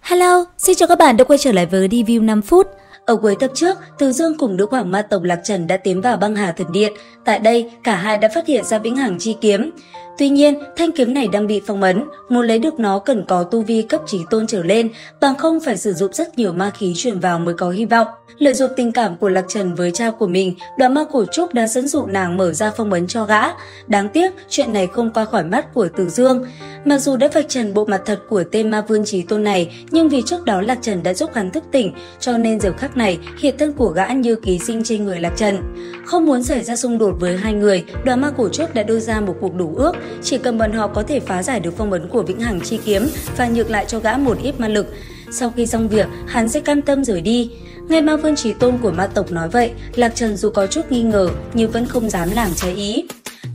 Hello, xin chào các bạn đã quay trở lại với review 5 phút. Ở cuối tập trước, Từ Dương cùng nữ hoàng ma tộc Lạc Trần đã tiến vào băng hà thần điện. Tại đây, cả hai đã phát hiện ra vĩnh hằng chi kiếm. Tuy nhiên, thanh kiếm này đang bị phong ấn, muốn lấy được nó cần có tu vi cấp chí tôn trở lên, bằng không phải sử dụng rất nhiều ma khí truyền vào mới có hy vọng. Lợi dụng tình cảm của Lạc Trần với cha của mình, Đoạn Ma Cổ Trúc đã dẫn dụ nàng mở ra phong ấn cho gã. Đáng tiếc, chuyện này không qua khỏi mắt của Từ Dương. Mặc dù đã vạch trần bộ mặt thật của tên ma vương chí tôn này, nhưng vì trước đó Lạc Trần đã giúp hắn thức tỉnh, cho nên giờ khắc này hiện thân của gã như ký sinh trên người Lạc Trần. Không muốn xảy ra xung đột với hai người, Đoạn Ma Cổ Trúc đã đưa ra một cuộc đủ ước, chỉ cần bọn họ có thể phá giải được phong ấn của vĩnh hằng chi kiếm và nhược lại cho gã một ít ma lực. Sau khi xong việc, hắn sẽ cam tâm rời đi. Nghe ma vương chí tôn của ma tộc nói vậy, Lạc Trần dù có chút nghi ngờ nhưng vẫn không dám làm trái ý.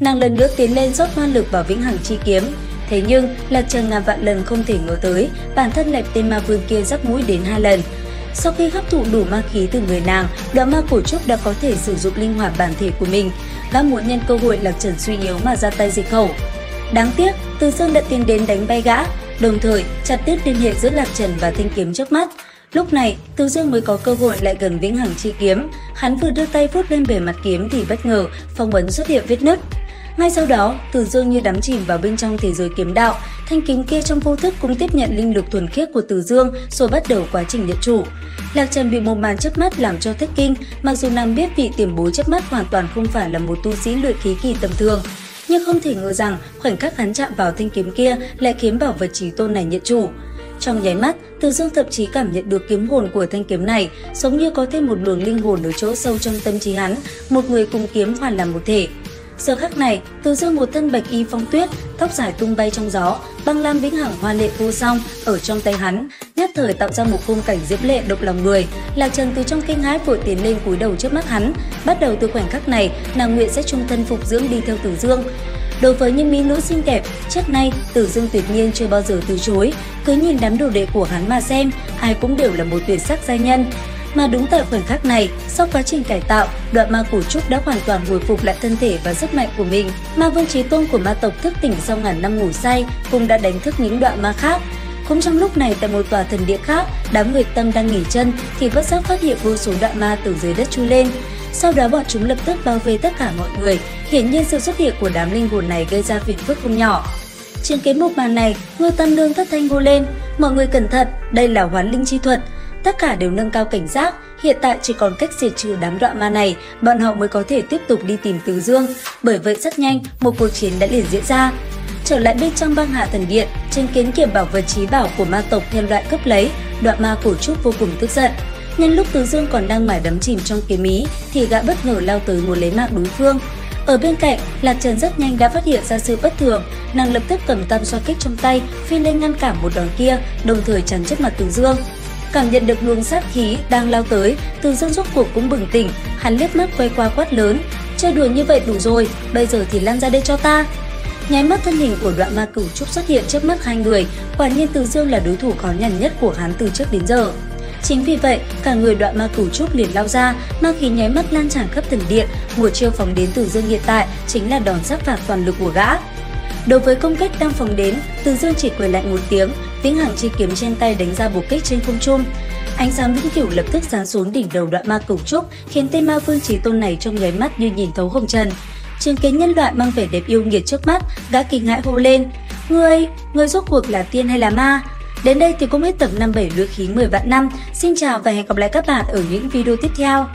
Nàng lần nữa tiến lên rót ma lực vào vĩnh hằng chi kiếm. Thế nhưng, Lạc Trần ngàn vạn lần không thể ngờ tới, bản thân lẹp tên ma vương kia giáp mũi đến 2 lần. Sau khi hấp thụ đủ ma khí từ người nàng, Đoạn Ma Cổ Trúc đã có thể sử dụng linh hoạt bản thể của mình. Gã muốn nhân cơ hội Lạc Trần suy yếu mà ra tay diệt khẩu. Đáng tiếc, Từ Dương đã tiến đến đánh bay gã, đồng thời chặt đứt liên hệ giữa Lạc Trần và thanh kiếm trước mắt. Lúc này, Từ Dương mới có cơ hội lại gần vĩnh hằng chi kiếm. Hắn vừa đưa tay vuốt lên bề mặt kiếm thì bất ngờ phong ấn xuất hiện vết nứt. Ngay sau đó, Từ Dương như đắm chìm vào bên trong thế giới kiếm đạo, thanh kiếm kia trong vô thức cũng tiếp nhận linh lực thuần khiết của Từ Dương rồi bắt đầu quá trình nhận chủ. Lạc Trần bị một màn chớp mắt làm cho thất kinh, mặc dù nàng biết vị tiền bối chớp mắt hoàn toàn không phải là một tu sĩ luyện khí kỳ tầm thường, nhưng không thể ngờ rằng khoảnh khắc hắn chạm vào thanh kiếm kia lại khiến bảo vật chí tôn này nhận chủ. Trong nháy mắt, Từ Dương thậm chí cảm nhận được kiếm hồn của thanh kiếm này, giống như có thêm một luồng linh hồn ở chỗ sâu trong tâm trí hắn, một người cùng kiếm hoàn làm một thể. Giờ khắc này, Từ Dương một thân bạch y phong tuyết, tóc dài tung bay trong gió, băng lam vĩnh hằng hoa lệ vô song ở trong tay hắn, nhất thời tạo ra một khung cảnh diễm lệ động lòng người. Lạc Trần từ trong kinh hãi vội tiến lên cúi đầu trước mắt hắn. Bắt đầu từ khoảnh khắc này, nàng nguyện sẽ chung thân phục dưỡng đi theo Từ Dương. Đối với những mỹ nữ xinh đẹp, trước nay Từ Dương tuyệt nhiên chưa bao giờ từ chối, cứ nhìn đám đồ đệ của hắn mà xem, ai cũng đều là một tuyệt sắc giai nhân. Mà đúng tại khoảnh khắc này, sau quá trình cải tạo, Đoạn Ma Cổ Trúc đã hoàn toàn hồi phục lại thân thể và sức mạnh của mình. Ma vương chí tôn của ma tộc thức tỉnh sau ngàn năm ngủ say, cũng đã đánh thức những đoạn ma khác. Cũng trong lúc này, tại một tòa thần điện khác, đám người Tâm đang nghỉ chân thì bất giác phát hiện vô số đoạn ma từ dưới đất chui lên. Sau đó bọn chúng lập tức bao vây tất cả mọi người. Hiển nhiên sự xuất hiện của đám linh hồn này gây ra phiền phức không nhỏ. Chứng kiến một màn này, Ngưu Tam Nương thất thanh hô lên: "Mọi người cẩn thận, đây là hoán linh chi thuật." Tất cả đều nâng cao cảnh giác, hiện tại chỉ còn cách diệt trừ đám đoạn ma này, bọn họ mới có thể tiếp tục đi tìm Từ Dương. Bởi vậy rất nhanh, một cuộc chiến đã liền diễn ra. Trở lại bên trong băng hạ thần điện, chứng kiến kiểm bảo vật chí bảo của ma tộc thêm loại cướp lấy, Đoạn Ma Cổ Trúc vô cùng tức giận. Nhân lúc Từ Dương còn đang mải đắm chìm trong kiếm ý, thì gã bất ngờ lao tới muốn lấy mạng đối phương. Ở bên cạnh, Lạc Trần rất nhanh đã phát hiện ra sự bất thường, nàng lập tức cầm tam xoa kích trong tay, phi lên ngăn cản một đòn kia, đồng thời chắn trước mặt Từ Dương. Cảm nhận được luồng sát khí đang lao tới, Từ Dương rốt cuộc cũng bừng tỉnh, hắn liếc mắt quay qua quát lớn: "Chơi đùa như vậy đủ rồi, bây giờ thì lăn ra đây cho ta." Nháy mắt thân hình của Đoạn Ma Cổ Trúc xuất hiện trước mắt hai người, quả nhiên Từ Dương là đối thủ khó nhằn nhất của hắn từ trước đến giờ. Chính vì vậy, cả người Đoạn Ma Cổ Trúc liền lao ra, ma khí nháy mắt lan tràn khắp thần điện. Một chiêu phóng đến Từ Dương hiện tại chính là đòn sát phạt toàn lực của gã. Đối với công kích đang phóng đến, Từ Dương chỉ cười lạnh một tiếng, vĩnh hằng chi kiếm trên tay đánh ra một kích trên không trung. Ánh sáng vĩnh cửu lập tức giáng xuống đỉnh đầu Đoạn Ma Cổ Trúc, khiến tên ma vương chí tôn này trong nháy mắt như nhìn thấu hồng trần. Chứng kiến nhân loại mang vẻ đẹp yêu nghiệt trước mắt, gã kinh hãi hô lên: Ngươi rốt cuộc là tiên hay là ma?" Đến đây thì cũng hết tập 57 luyện khí 10 vạn năm. Xin chào và hẹn gặp lại các bạn ở những video tiếp theo.